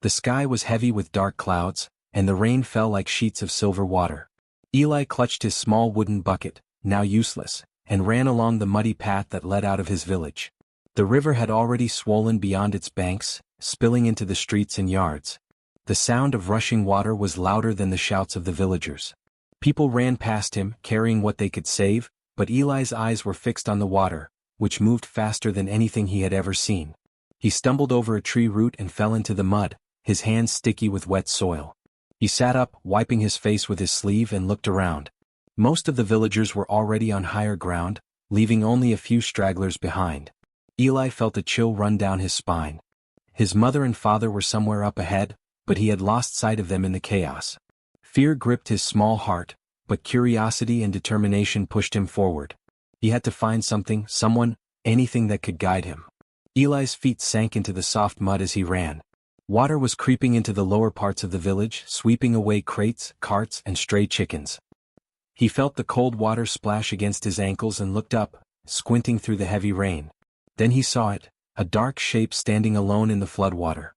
The sky was heavy with dark clouds, and the rain fell like sheets of silver water. Eli clutched his small wooden bucket, now useless, and ran along the muddy path that led out of his village. The river had already swollen beyond its banks, spilling into the streets and yards. The sound of rushing water was louder than the shouts of the villagers. People ran past him, carrying what they could save, but Eli's eyes were fixed on the water, which moved faster than anything he had ever seen. He stumbled over a tree root and fell into the mud, his hands sticky with wet soil. He sat up, wiping his face with his sleeve, and looked around. Most of the villagers were already on higher ground, leaving only a few stragglers behind. Eli felt a chill run down his spine. His mother and father were somewhere up ahead, but he had lost sight of them in the chaos. Fear gripped his small heart, but curiosity and determination pushed him forward. He had to find something, someone, anything that could guide him. Eli's feet sank into the soft mud as he ran. Water was creeping into the lower parts of the village, sweeping away crates, carts, and stray chickens. He felt the cold water splash against his ankles and looked up, squinting through the heavy rain. Then he saw it, a dark shape standing alone in the floodwater.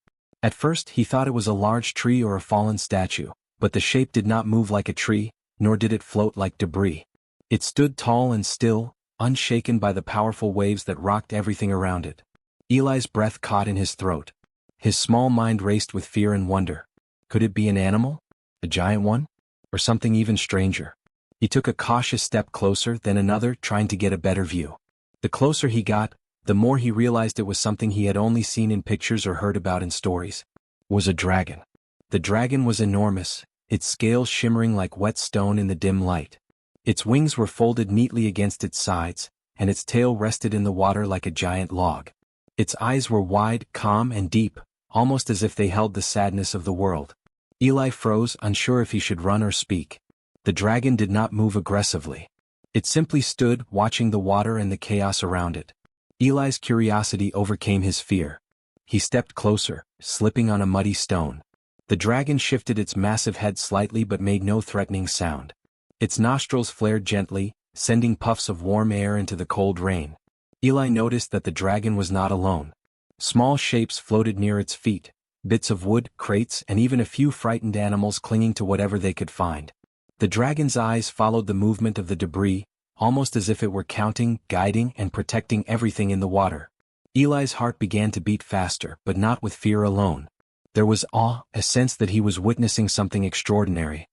At first he thought it was a large tree or a fallen statue, but the shape did not move like a tree, nor did it float like debris. It stood tall and still, unshaken by the powerful waves that rocked everything around it. Eli's breath caught in his throat. His small mind raced with fear and wonder. Could it be an animal? A giant one? Or something even stranger? He took a cautious step closer, then another, trying to get a better view. The closer he got, the more he realized it was something he had only seen in pictures or heard about in stories. It was a dragon. The dragon was enormous, its scales shimmering like wet stone in the dim light. Its wings were folded neatly against its sides, and its tail rested in the water like a giant log. Its eyes were wide, calm, and deep, almost as if they held the sadness of the world. Eli froze, unsure if he should run or speak. The dragon did not move aggressively. It simply stood, watching the water and the chaos around it. Eli's curiosity overcame his fear. He stepped closer, slipping on a muddy stone. The dragon shifted its massive head slightly but made no threatening sound. Its nostrils flared gently, sending puffs of warm air into the cold rain. Eli noticed that the dragon was not alone. Small shapes floated near its feet, bits of wood, crates, and even a few frightened animals clinging to whatever they could find. The dragon's eyes followed the movement of the debris, almost as if it were counting, guiding, and protecting everything in the water. Eli's heart began to beat faster, but not with fear alone. There was awe, a sense that he was witnessing something extraordinary.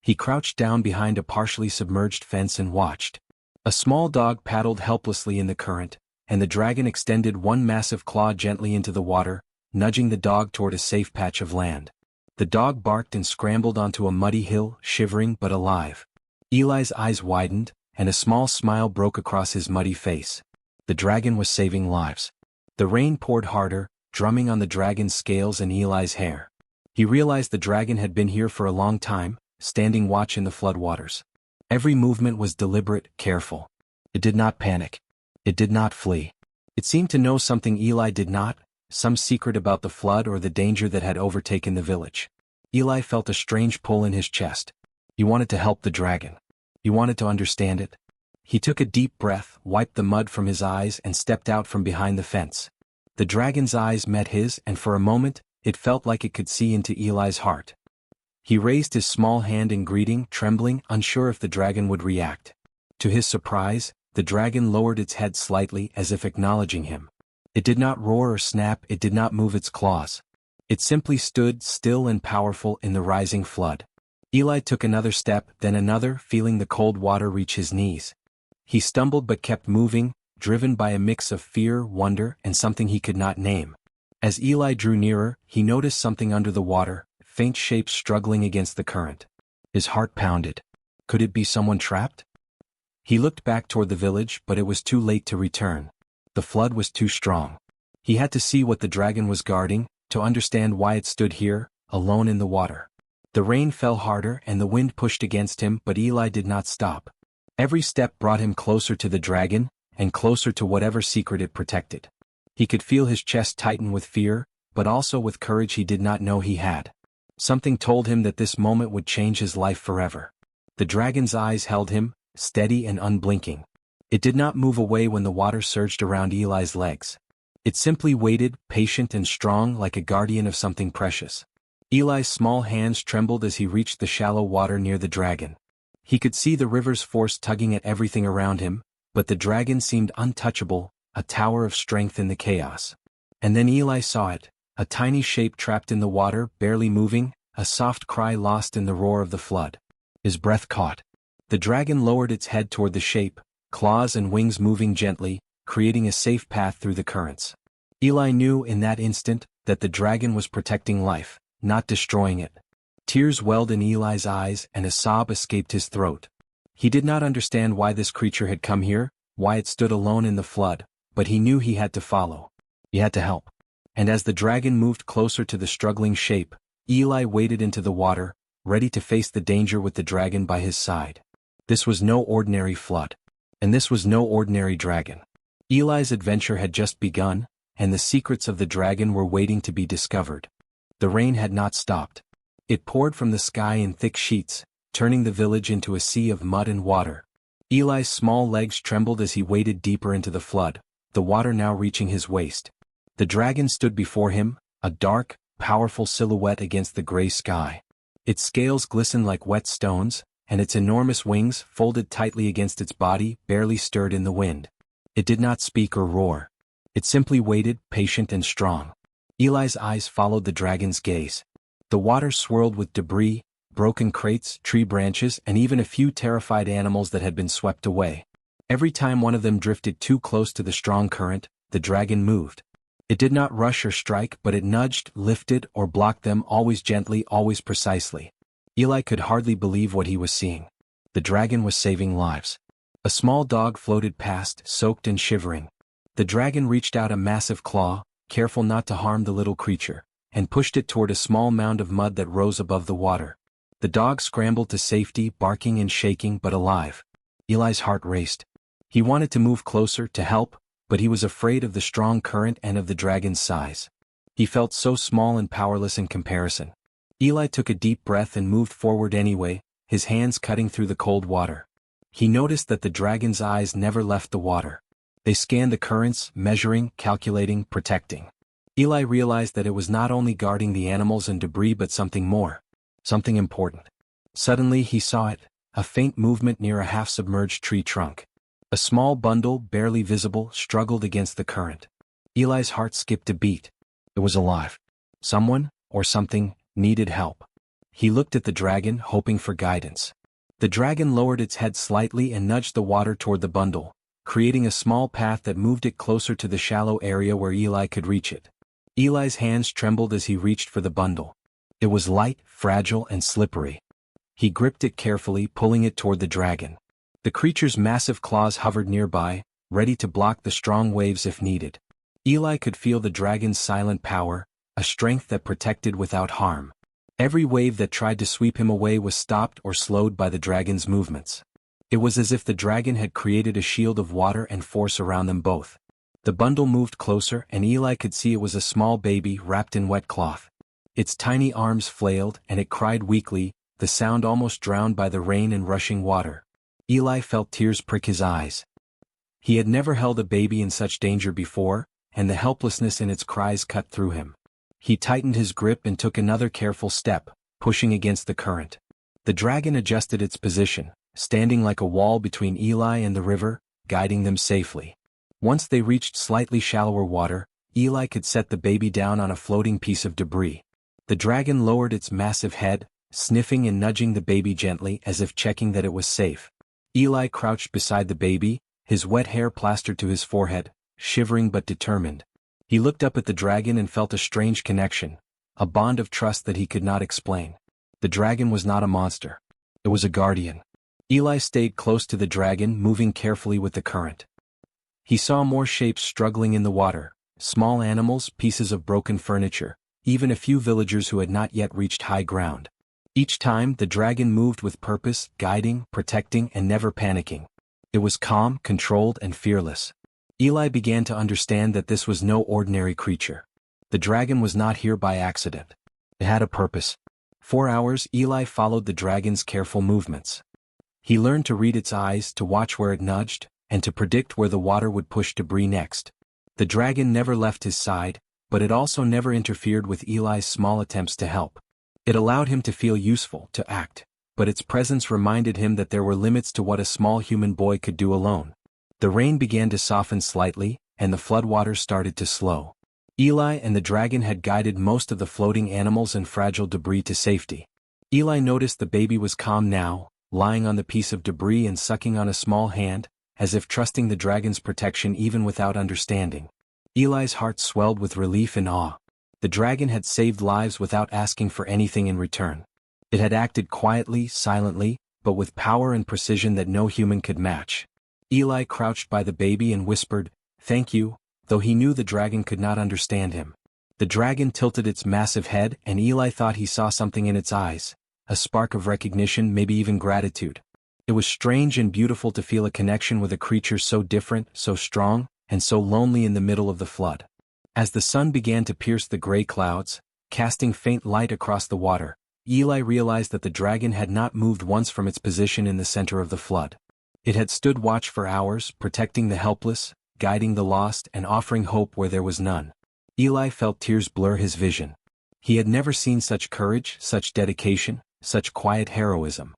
He crouched down behind a partially submerged fence and watched. A small dog paddled helplessly in the current, and the dragon extended one massive claw gently into the water, nudging the dog toward a safe patch of land. The dog barked and scrambled onto a muddy hill, shivering but alive. Eli's eyes widened, and a small smile broke across his muddy face. The dragon was saving lives. The rain poured harder, drumming on the dragon's scales and Eli's hair. He realized the dragon had been here for a long time, standing watch in the floodwaters. Every movement was deliberate, careful. It did not panic. It did not flee. It seemed to know something Eli did not, some secret about the flood or the danger that had overtaken the village. Eli felt a strange pull in his chest. He wanted to help the dragon. He wanted to understand it. He took a deep breath, wiped the mud from his eyes, and stepped out from behind the fence. The dragon's eyes met his, and for a moment, it felt like it could see into Eli's heart. He raised his small hand in greeting, trembling, unsure if the dragon would react. To his surprise, the dragon lowered its head slightly as if acknowledging him. It did not roar or snap, it did not move its claws. It simply stood still and powerful in the rising flood. Eli took another step, then another, feeling the cold water reach his knees. He stumbled but kept moving, driven by a mix of fear, wonder, and something he could not name. As Eli drew nearer, he noticed something under the water, faint shapes struggling against the current. His heart pounded. Could it be someone trapped? He looked back toward the village, but it was too late to return. The flood was too strong. He had to see what the dragon was guarding, to understand why it stood here, alone in the water. The rain fell harder and the wind pushed against him, but Eli did not stop. Every step brought him closer to the dragon, and closer to whatever secret it protected. He could feel his chest tighten with fear, but also with courage he did not know he had. Something told him that this moment would change his life forever. The dragon's eyes held him, steady and unblinking. It did not move away when the water surged around Eli's legs. It simply waited, patient and strong like a guardian of something precious. Eli's small hands trembled as he reached the shallow water near the dragon. He could see the river's force tugging at everything around him, but the dragon seemed untouchable, a tower of strength in the chaos. And then Eli saw it, a tiny shape trapped in the water, barely moving, a soft cry lost in the roar of the flood. His breath caught. The dragon lowered its head toward the shape, claws and wings moving gently, creating a safe path through the currents. Eli knew in that instant that the dragon was protecting life, not destroying it. Tears welled in Eli's eyes and a sob escaped his throat. He did not understand why this creature had come here, why it stood alone in the flood, but he knew he had to follow. He had to help. And as the dragon moved closer to the struggling shape, Eli waded into the water, ready to face the danger with the dragon by his side. This was no ordinary flood. And this was no ordinary dragon. Eli's adventure had just begun, and the secrets of the dragon were waiting to be discovered. The rain had not stopped. It poured from the sky in thick sheets, turning the village into a sea of mud and water. Eli's small legs trembled as he waded deeper into the flood, the water now reaching his waist. The dragon stood before him, a dark, powerful silhouette against the gray sky. Its scales glistened like wet stones, and its enormous wings, folded tightly against its body, barely stirred in the wind. It did not speak or roar. It simply waited, patient and strong. Eli's eyes followed the dragon's gaze. The water swirled with debris, broken crates, tree branches, and even a few terrified animals that had been swept away. Every time one of them drifted too close to the strong current, the dragon moved. It did not rush or strike, but it nudged, lifted, or blocked them, always gently, always precisely. Eli could hardly believe what he was seeing. The dragon was saving lives. A small dog floated past, soaked and shivering. The dragon reached out a massive claw, careful not to harm the little creature, and pushed it toward a small mound of mud that rose above the water. The dog scrambled to safety, barking and shaking but alive. Eli's heart raced. He wanted to move closer, to help, but he was afraid of the strong current and of the dragon's size. He felt so small and powerless in comparison. Eli took a deep breath and moved forward anyway, his hands cutting through the cold water. He noticed that the dragon's eyes never left the water. They scanned the currents, measuring, calculating, protecting. Eli realized that it was not only guarding the animals and debris but something more. Something important. Suddenly he saw it, a faint movement near a half-submerged tree trunk. A small bundle, barely visible, struggled against the current. Eli's heart skipped a beat. It was alive. Someone, or something, needed help. He looked at the dragon, hoping for guidance. The dragon lowered its head slightly and nudged the water toward the bundle, creating a small path that moved it closer to the shallow area where Eli could reach it. Eli's hands trembled as he reached for the bundle. It was light, fragile, and slippery. He gripped it carefully, pulling it toward the dragon. The creature's massive claws hovered nearby, ready to block the strong waves if needed. Eli could feel the dragon's silent power, a strength that protected without harm. Every wave that tried to sweep him away was stopped or slowed by the dragon's movements. It was as if the dragon had created a shield of water and force around them both. The bundle moved closer and Eli could see it was a small baby wrapped in wet cloth. Its tiny arms flailed and it cried weakly, the sound almost drowned by the rain and rushing water. Eli felt tears prick his eyes. He had never held a baby in such danger before, and the helplessness in its cries cut through him. He tightened his grip and took another careful step, pushing against the current. The dragon adjusted its position, standing like a wall between Eli and the river, guiding them safely. Once they reached slightly shallower water, Eli could set the baby down on a floating piece of debris. The dragon lowered its massive head, sniffing and nudging the baby gently as if checking that it was safe. Eli crouched beside the baby, his wet hair plastered to his forehead, shivering but determined. He looked up at the dragon and felt a strange connection, a bond of trust that he could not explain. The dragon was not a monster. It was a guardian. Eli stayed close to the dragon, moving carefully with the current. He saw more shapes struggling in the water, small animals, pieces of broken furniture, even a few villagers who had not yet reached high ground. Each time, the dragon moved with purpose, guiding, protecting, and never panicking. It was calm, controlled, and fearless. Eli began to understand that this was no ordinary creature. The dragon was not here by accident. It had a purpose. For hours, Eli followed the dragon's careful movements. He learned to read its eyes, to watch where it nudged, and to predict where the water would push debris next. The dragon never left his side, but it also never interfered with Eli's small attempts to help. It allowed him to feel useful, to act, but its presence reminded him that there were limits to what a small human boy could do alone. The rain began to soften slightly, and the floodwaters started to slow. Eli and the dragon had guided most of the floating animals and fragile debris to safety. Eli noticed the baby was calm now, lying on the piece of debris and sucking on a small hand, as if trusting the dragon's protection even without understanding. Eli's heart swelled with relief and awe. The dragon had saved lives without asking for anything in return. It had acted quietly, silently, but with power and precision that no human could match. Eli crouched by the baby and whispered, "Thank you," though he knew the dragon could not understand him. The dragon tilted its massive head and Eli thought he saw something in its eyes, a spark of recognition, maybe even gratitude. It was strange and beautiful to feel a connection with a creature so different, so strong, and so lonely in the middle of the flood. As the sun began to pierce the gray clouds, casting faint light across the water, Eli realized that the dragon had not moved once from its position in the center of the flood. It had stood watch for hours, protecting the helpless, guiding the lost, and offering hope where there was none. Eli felt tears blur his vision. He had never seen such courage, such dedication, such quiet heroism.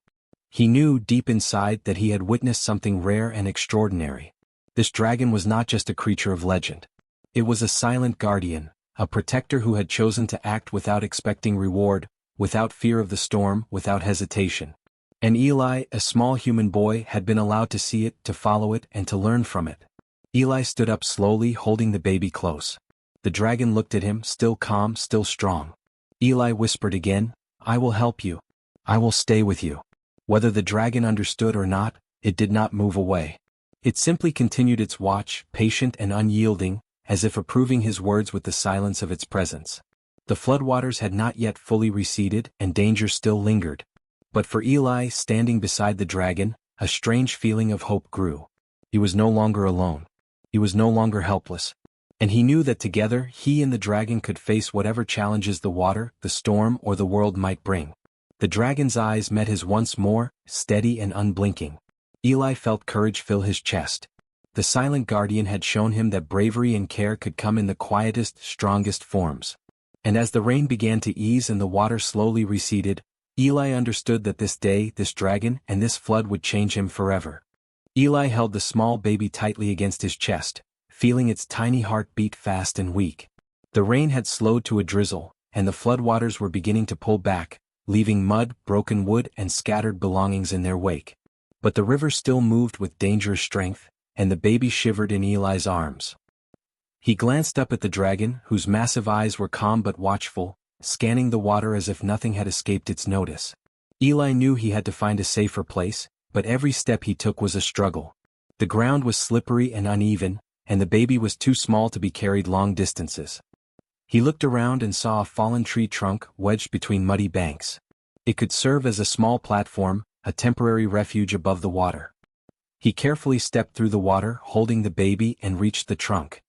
He knew deep inside that he had witnessed something rare and extraordinary. This dragon was not just a creature of legend. It was a silent guardian, a protector who had chosen to act without expecting reward, without fear of the storm, without hesitation. And Eli, a small human boy, had been allowed to see it, to follow it, and to learn from it. Eli stood up slowly, holding the baby close. The dragon looked at him, still calm, still strong. Eli whispered again, "I will help you. I will stay with you." Whether the dragon understood or not, it did not move away. It simply continued its watch, patient and unyielding, as if approving his words with the silence of its presence. The floodwaters had not yet fully receded, and danger still lingered. But for Eli, standing beside the dragon, a strange feeling of hope grew. He was no longer alone. He was no longer helpless. And he knew that together, he and the dragon could face whatever challenges the water, the storm, or the world might bring. The dragon's eyes met his once more, steady and unblinking. Eli felt courage fill his chest. The silent guardian had shown him that bravery and care could come in the quietest, strongest forms. And as the rain began to ease and the water slowly receded, Eli understood that this day, this dragon, and this flood would change him forever. Eli held the small baby tightly against his chest, feeling its tiny heart beat fast and weak. The rain had slowed to a drizzle, and the floodwaters were beginning to pull back, leaving mud, broken wood, and scattered belongings in their wake. But the river still moved with dangerous strength, and the baby shivered in Eli's arms. He glanced up at the dragon, whose massive eyes were calm but watchful, scanning the water as if nothing had escaped its notice. Eli knew he had to find a safer place, but every step he took was a struggle. The ground was slippery and uneven, and the baby was too small to be carried long distances. He looked around and saw a fallen tree trunk wedged between muddy banks. It could serve as a small platform, a temporary refuge above the water. He carefully stepped through the water, holding the baby, and reached the trunk.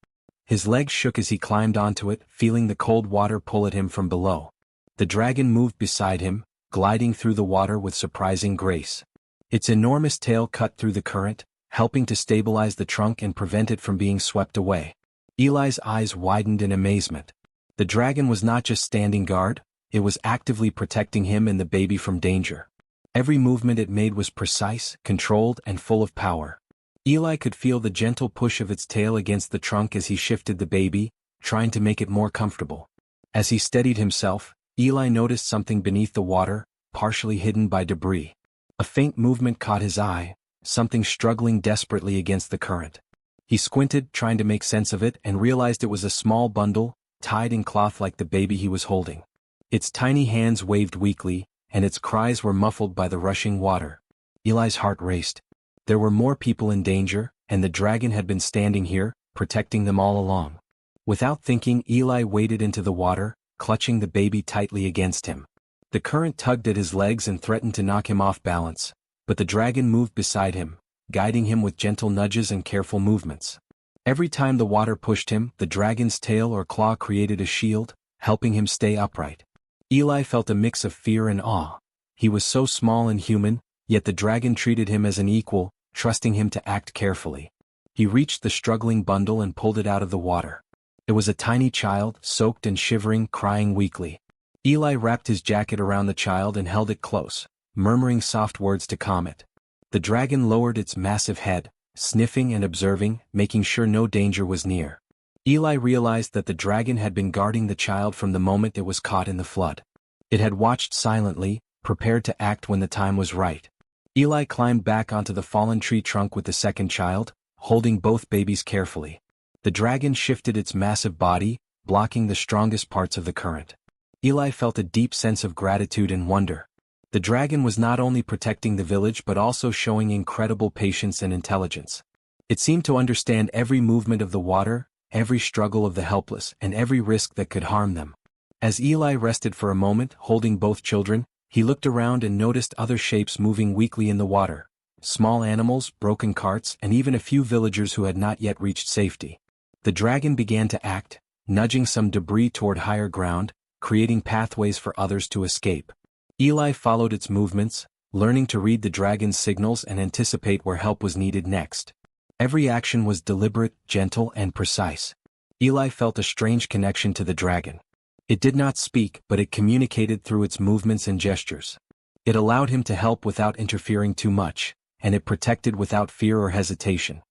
His legs shook as he climbed onto it, feeling the cold water pull at him from below. The dragon moved beside him, gliding through the water with surprising grace. Its enormous tail cut through the current, helping to stabilize the trunk and prevent it from being swept away. Eli's eyes widened in amazement. The dragon was not just standing guard, it was actively protecting him and the baby from danger. Every movement it made was precise, controlled, and full of power. Eli could feel the gentle push of its tail against the trunk as he shifted the baby, trying to make it more comfortable. As he steadied himself, Eli noticed something beneath the water, partially hidden by debris. A faint movement caught his eye, something struggling desperately against the current. He squinted, trying to make sense of it, and realized it was a small bundle, tied in cloth like the baby he was holding. Its tiny hands waved weakly, and its cries were muffled by the rushing water. Eli's heart raced. There were more people in danger, and the dragon had been standing here, protecting them all along. Without thinking, Eli waded into the water, clutching the baby tightly against him. The current tugged at his legs and threatened to knock him off balance, but the dragon moved beside him, guiding him with gentle nudges and careful movements. Every time the water pushed him, the dragon's tail or claw created a shield, helping him stay upright. Eli felt a mix of fear and awe. He was so small and human, yet the dragon treated him as an equal, trusting him to act carefully. He reached the struggling bundle and pulled it out of the water. It was a tiny child, soaked and shivering, crying weakly. Eli wrapped his jacket around the child and held it close, murmuring soft words to calm it. The dragon lowered its massive head, sniffing and observing, making sure no danger was near. Eli realized that the dragon had been guarding the child from the moment it was caught in the flood. It had watched silently, prepared to act when the time was right. Eli climbed back onto the fallen tree trunk with the second child, holding both babies carefully. The dragon shifted its massive body, blocking the strongest parts of the current. Eli felt a deep sense of gratitude and wonder. The dragon was not only protecting the village but also showing incredible patience and intelligence. It seemed to understand every movement of the water, every struggle of the helpless, and every risk that could harm them. As Eli rested for a moment, holding both children, he looked around and noticed other shapes moving weakly in the water. Small animals, broken carts, and even a few villagers who had not yet reached safety. The dragon began to act, nudging some debris toward higher ground, creating pathways for others to escape. Eli followed its movements, learning to read the dragon's signals and anticipate where help was needed next. Every action was deliberate, gentle, and precise. Eli felt a strange connection to the dragon. It did not speak, but it communicated through its movements and gestures. It allowed him to help without interfering too much, and it protected without fear or hesitation.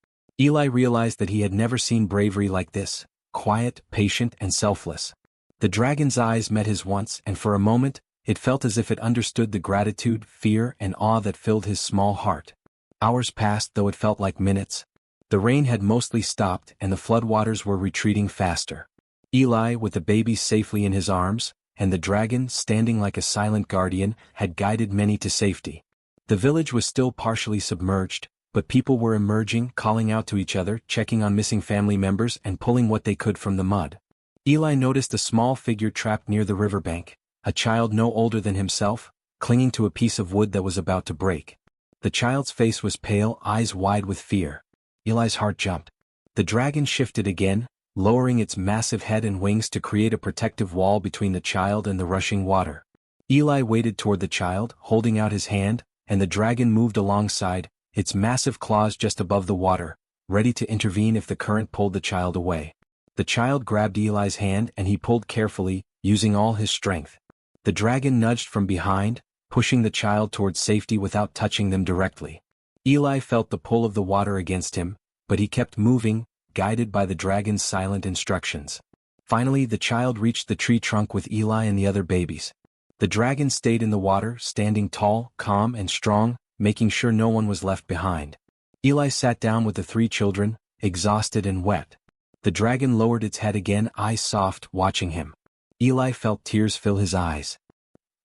Eli realized that he had never seen bravery like this, quiet, patient, and selfless. The dragon's eyes met his once, and for a moment, it felt as if it understood the gratitude, fear, and awe that filled his small heart. Hours passed, though it felt like minutes. The rain had mostly stopped, and the floodwaters were retreating faster. Eli, with the babies safely in his arms, and the dragon, standing like a silent guardian, had guided many to safety. The village was still partially submerged, but people were emerging, calling out to each other, checking on missing family members, and pulling what they could from the mud. Eli noticed a small figure trapped near the riverbank, a child no older than himself, clinging to a piece of wood that was about to break. The child's face was pale, eyes wide with fear. Eli's heart jumped. The dragon shifted again, lowering its massive head and wings to create a protective wall between the child and the rushing water. Eli waded toward the child, holding out his hand, and the dragon moved alongside, its massive claws just above the water, ready to intervene if the current pulled the child away. The child grabbed Eli's hand and he pulled carefully, using all his strength. The dragon nudged from behind, pushing the child towards safety without touching them directly. Eli felt the pull of the water against him, but he kept moving, guided by the dragon's silent instructions. Finally, the child reached the tree trunk with Eli and the other babies. The dragon stayed in the water, standing tall, calm, and strong, making sure no one was left behind. Eli sat down with the three children, exhausted and wet. The dragon lowered its head again, eyes soft, watching him. Eli felt tears fill his eyes.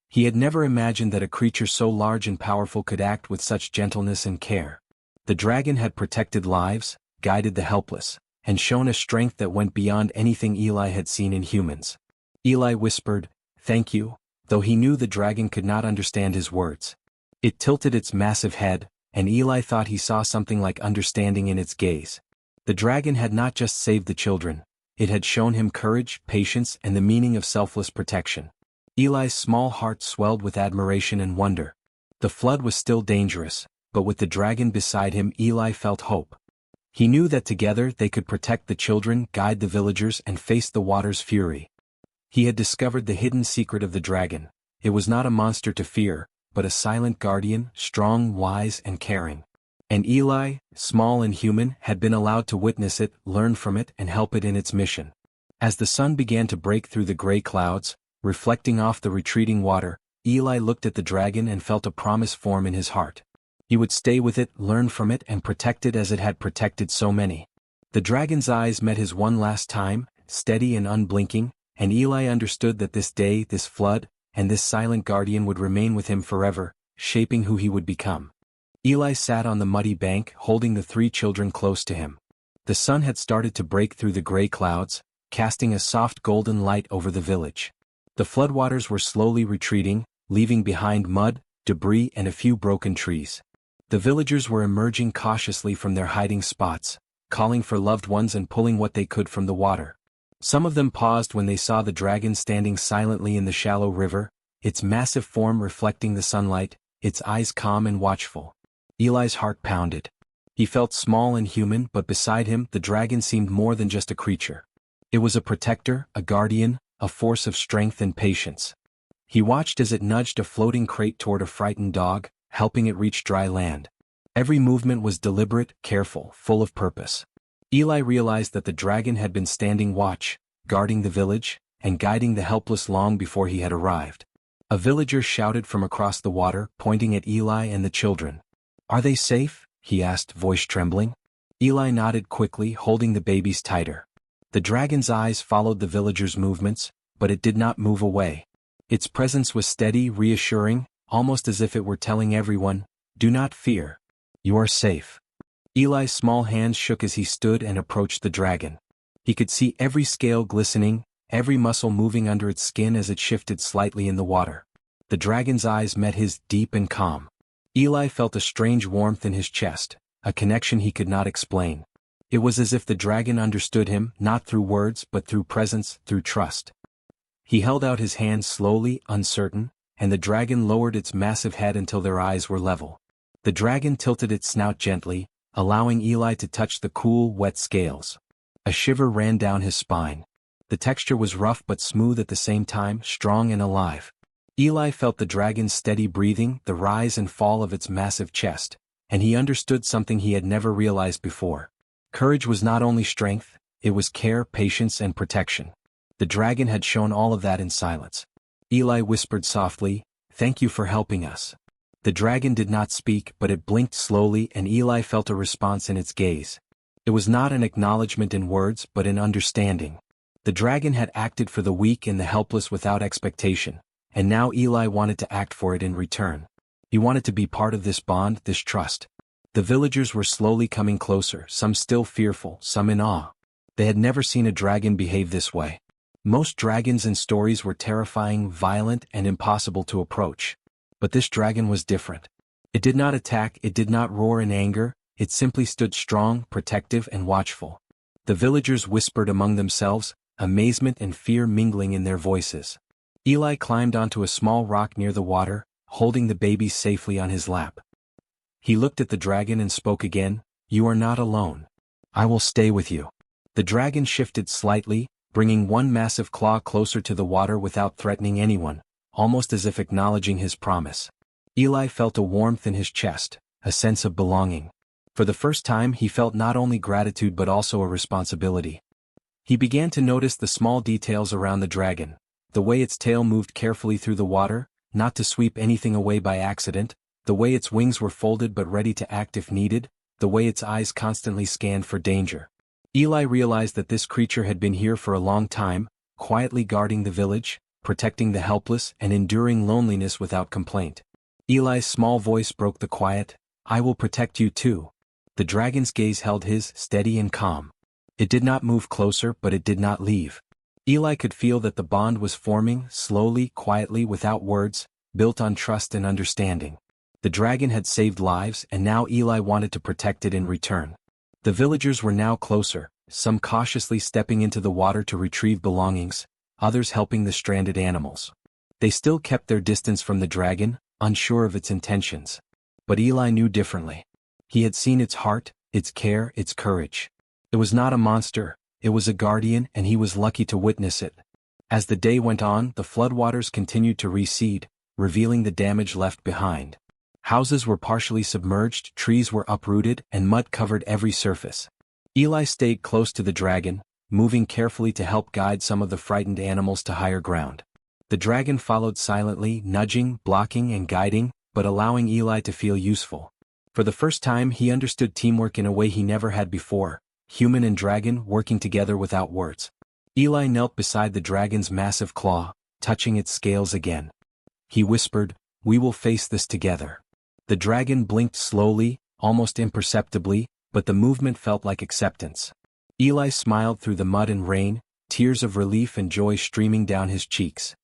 He had never imagined that a creature so large and powerful could act with such gentleness and care. The dragon had protected lives, guided the helpless, and shown a strength that went beyond anything Eli had seen in humans. Eli whispered, "Thank you," though he knew the dragon could not understand his words. It tilted its massive head, and Eli thought he saw something like understanding in its gaze. The dragon had not just saved the children, it had shown him courage, patience, and the meaning of selfless protection. Eli's small heart swelled with admiration and wonder. The flood was still dangerous, but with the dragon beside him, Eli felt hope. He knew that together they could protect the children, guide the villagers, and face the water's fury. He had discovered the hidden secret of the dragon. It was not a monster to fear, but a silent guardian, strong, wise, and caring. And Eli, small and human, had been allowed to witness it, learn from it, and help it in its mission. As the sun began to break through the gray clouds, reflecting off the retreating water, Eli looked at the dragon and felt a promise form in his heart. He would stay with it, learn from it, and protect it as it had protected so many. The dragon's eyes met his one last time, steady and unblinking, and Eli understood that this day, this flood, and this silent guardian would remain with him forever, shaping who he would become. Eli sat on the muddy bank, holding the three children close to him. The sun had started to break through the gray clouds, casting a soft golden light over the village. The floodwaters were slowly retreating, leaving behind mud, debris, and a few broken trees. The villagers were emerging cautiously from their hiding spots, calling for loved ones and pulling what they could from the water. Some of them paused when they saw the dragon standing silently in the shallow river, its massive form reflecting the sunlight, its eyes calm and watchful. Eli's heart pounded. He felt small and human, but beside him the dragon seemed more than just a creature. It was a protector, a guardian, a force of strength and patience. He watched as it nudged a floating crate toward a frightened dog, helping it reach dry land. Every movement was deliberate, careful, full of purpose. Eli realized that the dragon had been standing watch, guarding the village, and guiding the helpless long before he had arrived. A villager shouted from across the water, pointing at Eli and the children. "Are they safe?" he asked, voice trembling. Eli nodded quickly, holding the babies tighter. The dragon's eyes followed the villager's movements, but it did not move away. Its presence was steady, reassuring, almost as if it were telling everyone, "Do not fear. You are safe." Eli's small hands shook as he stood and approached the dragon. He could see every scale glistening, every muscle moving under its skin as it shifted slightly in the water. The dragon's eyes met his, deep and calm. Eli felt a strange warmth in his chest, a connection he could not explain. It was as if the dragon understood him, not through words but through presence, through trust. He held out his hand slowly, uncertain, and the dragon lowered its massive head until their eyes were level. The dragon tilted its snout gently, allowing Eli to touch the cool, wet scales. A shiver ran down his spine. The texture was rough but smooth at the same time, strong and alive. Eli felt the dragon's steady breathing, the rise and fall of its massive chest, and he understood something he had never realized before. Courage was not only strength, it was care, patience, and protection. The dragon had shown all of that in silence. Eli whispered softly, "Thank you for helping us." The dragon did not speak, but it blinked slowly and Eli felt a response in its gaze. It was not an acknowledgement in words but in understanding. The dragon had acted for the weak and the helpless without expectation, and now Eli wanted to act for it in return. He wanted to be part of this bond, this trust. The villagers were slowly coming closer, some still fearful, some in awe. They had never seen a dragon behave this way. Most dragons in stories were terrifying, violent, and impossible to approach. But this dragon was different. It did not attack, it did not roar in anger, it simply stood strong, protective, and watchful. The villagers whispered among themselves, amazement and fear mingling in their voices. Eli climbed onto a small rock near the water, holding the babies safely on his lap. He looked at the dragon and spoke again, "You are not alone. I will stay with you." The dragon shifted slightly, bringing one massive claw closer to the water without threatening anyone, almost as if acknowledging his promise. Eli felt a warmth in his chest, a sense of belonging. For the first time he felt not only gratitude but also a responsibility. He began to notice the small details around the dragon, the way its tail moved carefully through the water, not to sweep anything away by accident, the way its wings were folded but ready to act if needed, the way its eyes constantly scanned for danger. Eli realized that this creature had been here for a long time, quietly guarding the village, protecting the helpless and enduring loneliness without complaint. Eli's small voice broke the quiet, "I will protect you too." The dragon's gaze held his, steady and calm. It did not move closer but it did not leave. Eli could feel that the bond was forming, slowly, quietly, without words, built on trust and understanding. The dragon had saved lives and now Eli wanted to protect it in return. The villagers were now closer, some cautiously stepping into the water to retrieve belongings, others helping the stranded animals. They still kept their distance from the dragon, unsure of its intentions. But Eli knew differently. He had seen its heart, its care, its courage. It was not a monster, it was a guardian and he was lucky to witness it. As the day went on, the floodwaters continued to recede, revealing the damage left behind. Houses were partially submerged, trees were uprooted, and mud covered every surface. Eli stayed close to the dragon, moving carefully to help guide some of the frightened animals to higher ground. The dragon followed silently, nudging, blocking, and guiding, but allowing Eli to feel useful. For the first time he understood teamwork in a way he never had before, human and dragon working together without words. Eli knelt beside the dragon's massive claw, touching its scales again. He whispered, "We will face this together." The dragon blinked slowly, almost imperceptibly, but the movement felt like acceptance. Eli smiled through the mud and rain, tears of relief and joy streaming down his cheeks.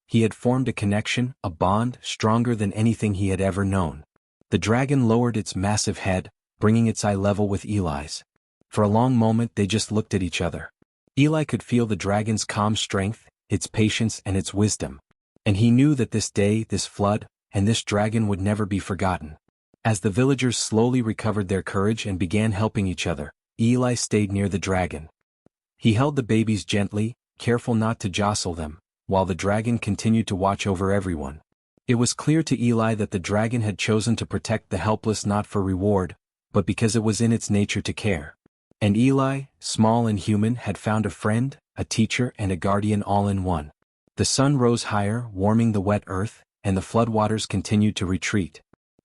He had formed a connection, a bond, stronger than anything he had ever known. The dragon lowered its massive head, bringing its eye level with Eli's. For a long moment they just looked at each other. Eli could feel the dragon's calm strength, its patience and its wisdom. And he knew that this day, this flood, and this dragon would never be forgotten. As the villagers slowly recovered their courage and began helping each other, Eli stayed near the dragon. He held the babies gently, careful not to jostle them, while the dragon continued to watch over everyone. It was clear to Eli that the dragon had chosen to protect the helpless not for reward, but because it was in its nature to care. And Eli, small and human, had found a friend, a teacher and a guardian all in one. The sun rose higher, warming the wet earth, and the floodwaters continued to retreat.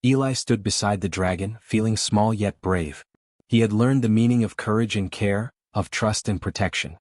Eli stood beside the dragon, feeling small yet brave. He had learned the meaning of courage and care, of trust and protection.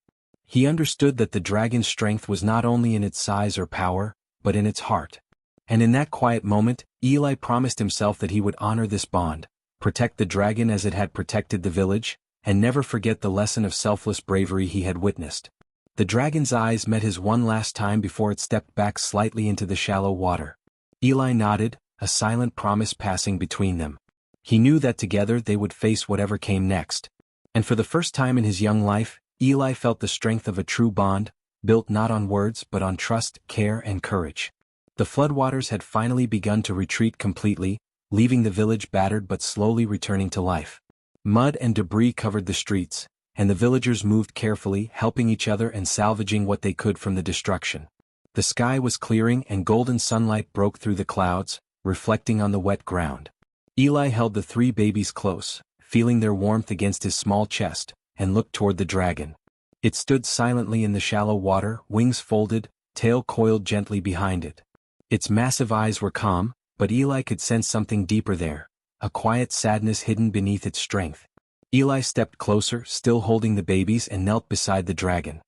He understood that the dragon's strength was not only in its size or power, but in its heart. And in that quiet moment, Eli promised himself that he would honor this bond, protect the dragon as it had protected the village, and never forget the lesson of selfless bravery he had witnessed. The dragon's eyes met his one last time before it stepped back slightly into the shallow water. Eli nodded, a silent promise passing between them. He knew that together they would face whatever came next. And for the first time in his young life, Eli felt the strength of a true bond, built not on words but on trust, care and courage. The floodwaters had finally begun to retreat completely, leaving the village battered but slowly returning to life. Mud and debris covered the streets, and the villagers moved carefully, helping each other and salvaging what they could from the destruction. The sky was clearing and golden sunlight broke through the clouds, reflecting on the wet ground. Eli held the three babies close, feeling their warmth against his small chest, and looked toward the dragon. It stood silently in the shallow water, wings folded, tail coiled gently behind it. Its massive eyes were calm, but Eli could sense something deeper there, a quiet sadness hidden beneath its strength. Eli stepped closer, still holding the babies, and knelt beside the dragon.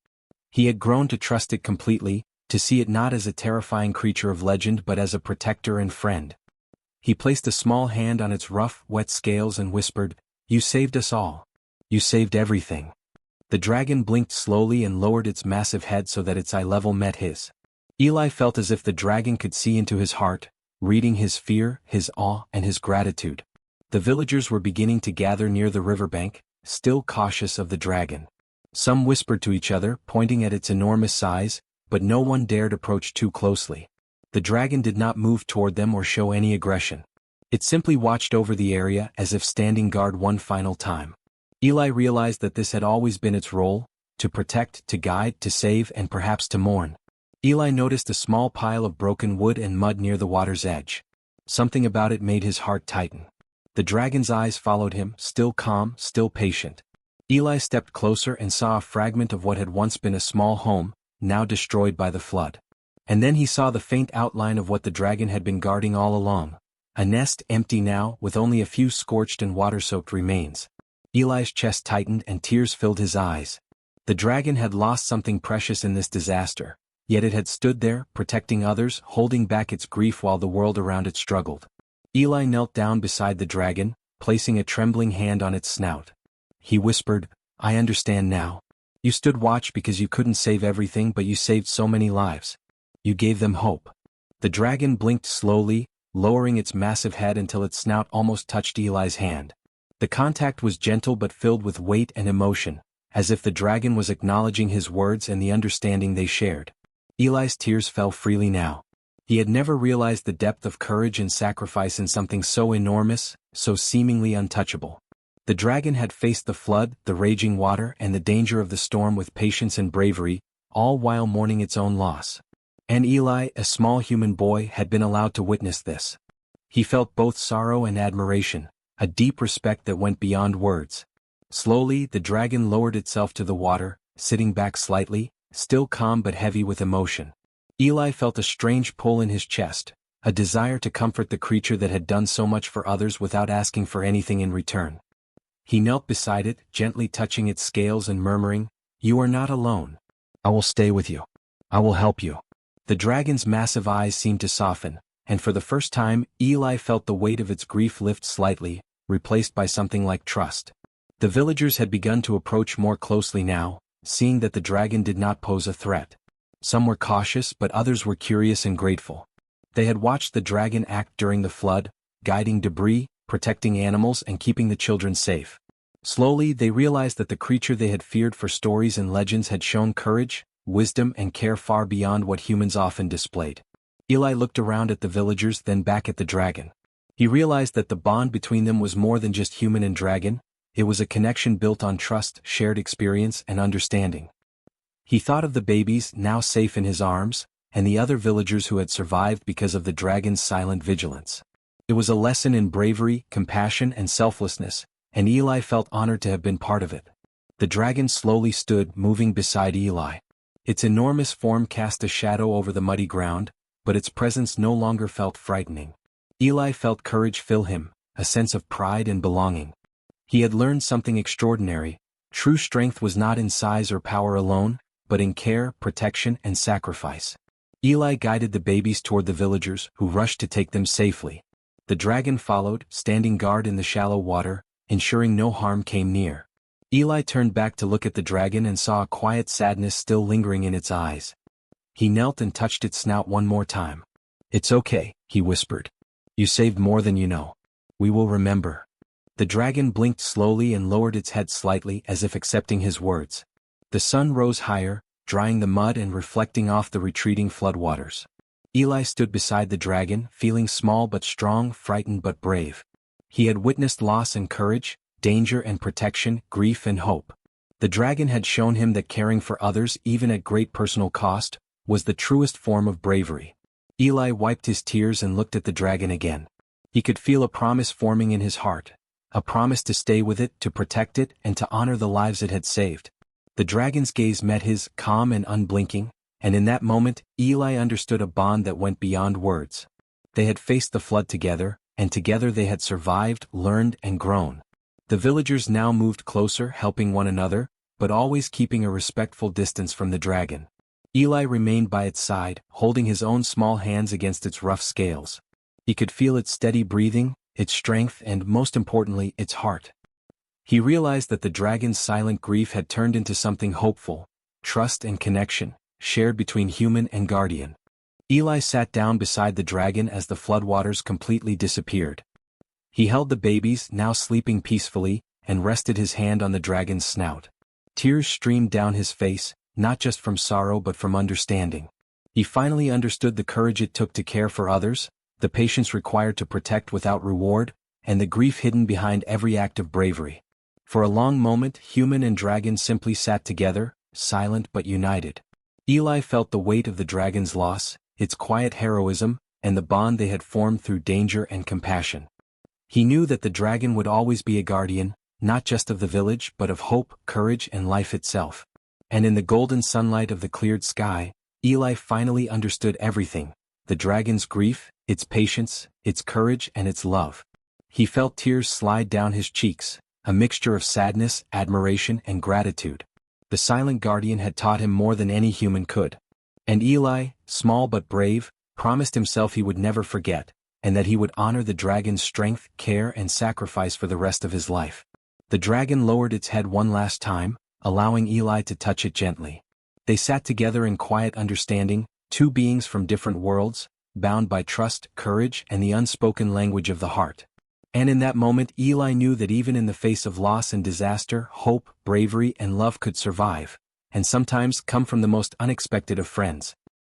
He had grown to trust it completely, to see it not as a terrifying creature of legend but as a protector and friend. He placed a small hand on its rough, wet scales and whispered, "You saved us all. You saved everything." The dragon blinked slowly and lowered its massive head so that its eye level met his. Eli felt as if the dragon could see into his heart, reading his fear, his awe, and his gratitude. The villagers were beginning to gather near the riverbank, still cautious of the dragon. Some whispered to each other, pointing at its enormous size, but no one dared approach too closely. The dragon did not move toward them or show any aggression. It simply watched over the area as if standing guard one final time. Eli realized that this had always been its role, to protect, to guide, to save, and perhaps to mourn. Eli noticed a small pile of broken wood and mud near the water's edge. Something about it made his heart tighten. The dragon's eyes followed him, still calm, still patient. Eli stepped closer and saw a fragment of what had once been a small home, now destroyed by the flood. And then he saw the faint outline of what the dragon had been guarding all along. A nest empty now, with only a few scorched and water-soaked remains. Eli's chest tightened and tears filled his eyes. The dragon had lost something precious in this disaster, yet it had stood there, protecting others, holding back its grief while the world around it struggled. Eli knelt down beside the dragon, placing a trembling hand on its snout. He whispered, "I understand now. You stood watch because you couldn't save everything, but you saved so many lives. You gave them hope." The dragon blinked slowly, lowering its massive head until its snout almost touched Eli's hand. The contact was gentle but filled with weight and emotion, as if the dragon was acknowledging his words and the understanding they shared. Eli's tears fell freely now. He had never realized the depth of courage and sacrifice in something so enormous, so seemingly untouchable. The dragon had faced the flood, the raging water, and the danger of the storm with patience and bravery, all while mourning its own loss. And Eli, a small human boy, had been allowed to witness this. He felt both sorrow and admiration, a deep respect that went beyond words. Slowly, the dragon lowered itself to the water, sitting back slightly, still calm but heavy with emotion. Eli felt a strange pull in his chest, a desire to comfort the creature that had done so much for others without asking for anything in return. He knelt beside it, gently touching its scales and murmuring, "You are not alone. I will stay with you. I will help you." The dragon's massive eyes seemed to soften, and for the first time, Eli felt the weight of its grief lift slightly, replaced by something like trust. The villagers had begun to approach more closely now, seeing that the dragon did not pose a threat. Some were cautious, but others were curious and grateful. They had watched the dragon act during the flood, guiding debris, protecting animals, and keeping the children safe. Slowly, they realized that the creature they had feared for stories and legends had shown courage, wisdom, and care far beyond what humans often displayed. Eli looked around at the villagers, then back at the dragon. He realized that the bond between them was more than just human and dragon. It was a connection built on trust, shared experience, and understanding. He thought of the babies now safe in his arms, and the other villagers who had survived because of the dragon's silent vigilance. It was a lesson in bravery, compassion, and selflessness, and Eli felt honored to have been part of it. The dragon slowly stood, moving beside Eli. Its enormous form cast a shadow over the muddy ground, but its presence no longer felt frightening. Eli felt courage fill him, a sense of pride and belonging. He had learned something extraordinary. True strength was not in size or power alone, but in care, protection, and sacrifice. Eli guided the babies toward the villagers, who rushed to take them safely. The dragon followed, standing guard in the shallow water, ensuring no harm came near. Eli turned back to look at the dragon and saw a quiet sadness still lingering in its eyes. He knelt and touched its snout one more time. "It's okay," he whispered. "You saved more than you know. We will remember." The dragon blinked slowly and lowered its head slightly as if accepting his words. The sun rose higher, drying the mud and reflecting off the retreating floodwaters. Eli stood beside the dragon, feeling small but strong, frightened but brave. He had witnessed loss and courage, danger and protection, grief and hope. The dragon had shown him that caring for others, even at great personal cost, was the truest form of bravery. Eli wiped his tears and looked at the dragon again. He could feel a promise forming in his heart. A promise to stay with it, to protect it, and to honor the lives it had saved. The dragon's gaze met his, calm and unblinking, and in that moment, Eli understood a bond that went beyond words. They had faced the flood together, and together they had survived, learned, and grown. The villagers now moved closer, helping one another, but always keeping a respectful distance from the dragon. Eli remained by its side, holding his own small hands against its rough scales. He could feel its steady breathing, its strength, and most importantly, its heart. He realized that the dragon's silent grief had turned into something hopeful, trust and connection, shared between human and guardian. Eli sat down beside the dragon as the floodwaters completely disappeared. He held the babies, now sleeping peacefully, and rested his hand on the dragon's snout. Tears streamed down his face, not just from sorrow but from understanding. He finally understood the courage it took to care for others, the patience required to protect without reward, and the grief hidden behind every act of bravery. For a long moment, human and dragon simply sat together, silent but united. Eli felt the weight of the dragon's loss, its quiet heroism, and the bond they had formed through danger and compassion. He knew that the dragon would always be a guardian, not just of the village but of hope, courage, and life itself. And in the golden sunlight of the cleared sky, Eli finally understood everything: the dragon's grief, its patience, its courage, and its love. He felt tears slide down his cheeks, a mixture of sadness, admiration, and gratitude. The silent guardian had taught him more than any human could. And Eli, small but brave, promised himself he would never forget, and that he would honor the dragon's strength, care, and sacrifice for the rest of his life. The dragon lowered its head one last time, allowing Eli to touch it gently. They sat together in quiet understanding, two beings from different worlds, bound by trust, courage, and the unspoken language of the heart. And in that moment Eli knew that even in the face of loss and disaster, hope, bravery, and love could survive, and sometimes come from the most unexpected of friends.